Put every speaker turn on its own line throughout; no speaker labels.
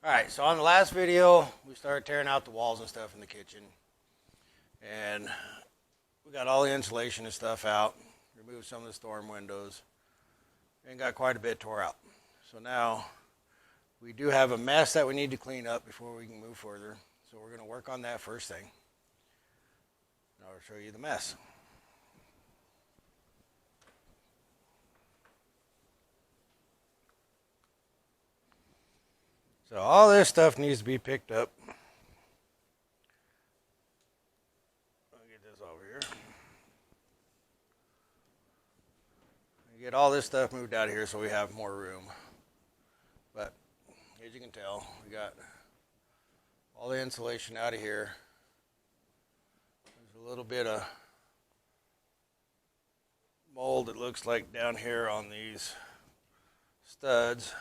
Alright, so on the last video, we started tearing out the walls and stuff in the kitchen. And we got all the insulation and stuff out, removed some of the storm windows, and got quite a bit tore out. So now we do have a mess that we need to clean up before we can move further. So we're going to work on that first thing. And I'll show you the mess. So all this stuff needs to be picked up. I'll get this over here. Get all this stuff moved out of here so we have more room. But as you can tell, we got all the insulation out of here. There's a little bit of mold, it looks like, down here on these studs.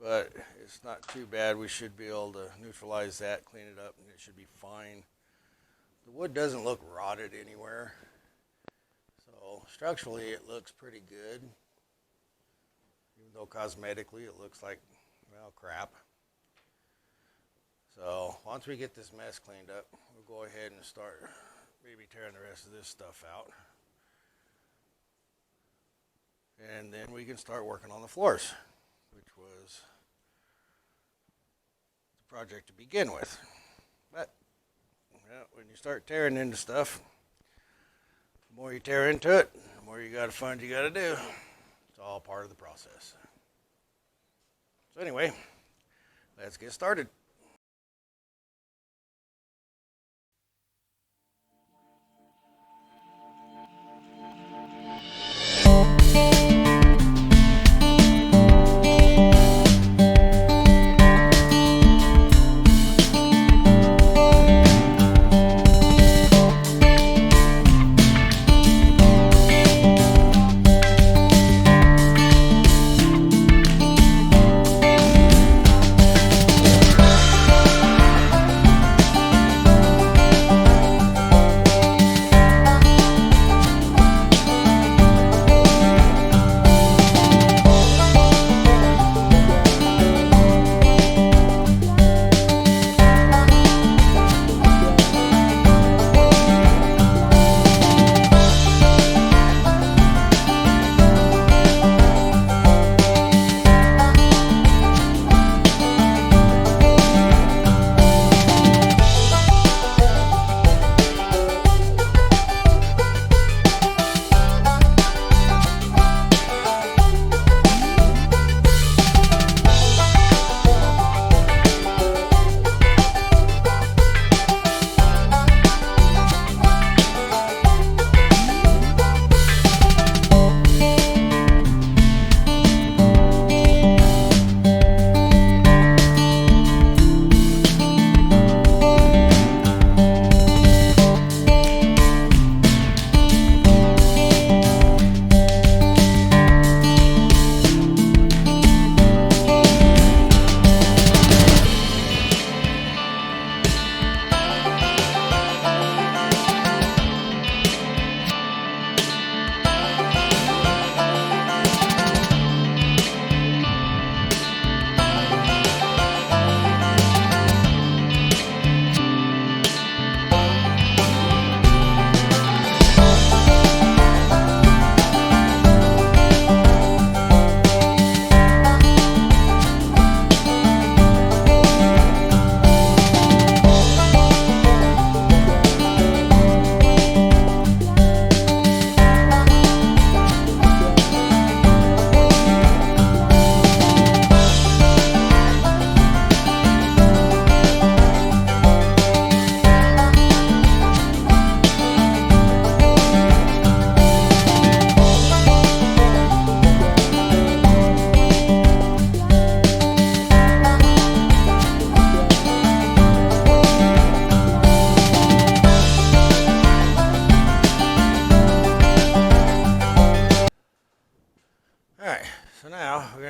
But it's not too bad. We should be able to neutralize that, clean it up, and it should be fine. The wood doesn't look rotted anywhere. So structurally it looks pretty good. Even though cosmetically it looks like, well, crap. So once we get this mess cleaned up, we'll go ahead and start maybe tearing the rest of this stuff out. And then we can start working on the floors, which was the project to begin with. But when you start tearing into stuff, the more you tear into it, the more you got to find you got to do. It's all part of the process. So anyway, let's get started.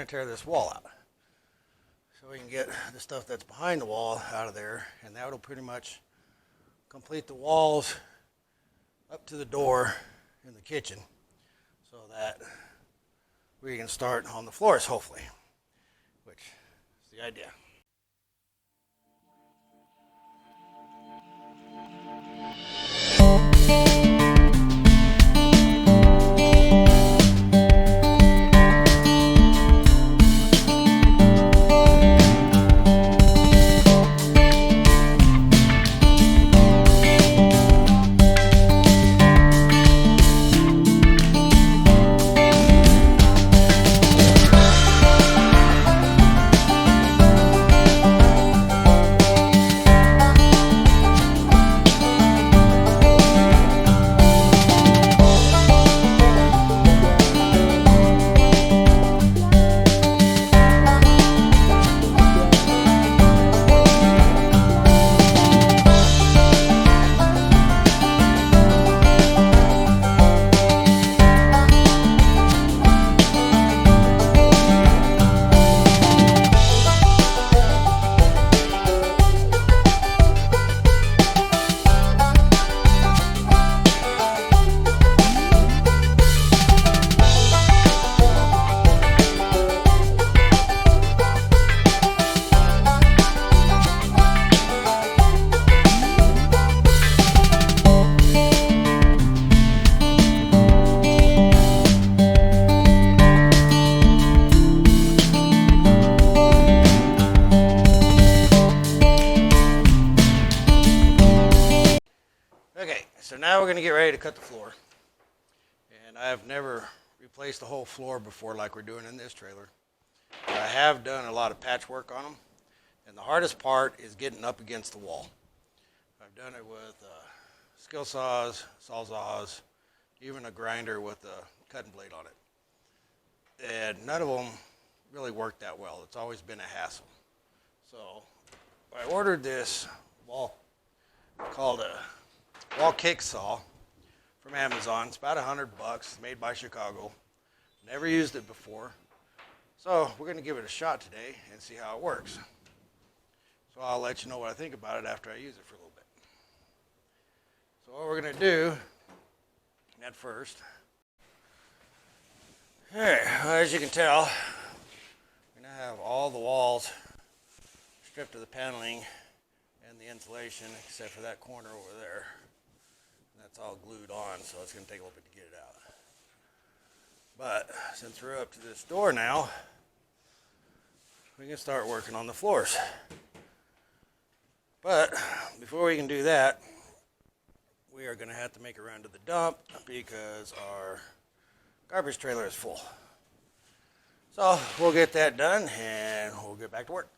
Tear this wall out so we can get the stuff that's behind the wall out of there, and that will pretty much complete the walls up to the door in the kitchen so that we can start on the floors, hopefully, which is the idea. so now we're going to get ready to cut the floor. And I've never replaced the whole floor before like we're doing in this trailer. But I have done a lot of patchwork on them. And the hardest part is getting up against the wall. I've done it with skill saws, sawzalls, even a grinder with a cutting blade on it. And none of them really worked that well. It's always been a hassle. So I ordered this wall called a wall kick saw from Amazon. It's about $100, made by Chicago. Never used it before. So we're going to give it a shot today and see how it works. So I'll let you know what I think about it after I use it for a little bit. So what we're going to do at first, as you can tell, we're going to have all the walls stripped of the paneling and the insulation except for that corner over there. That's all glued on, so it's going to take a little bit to get it out. But since we're up to this door now, we can start working on the floors. But before we can do that, we are going to have to make a run to the dump because our garbage trailer is full. So we'll get that done and we'll get back to work.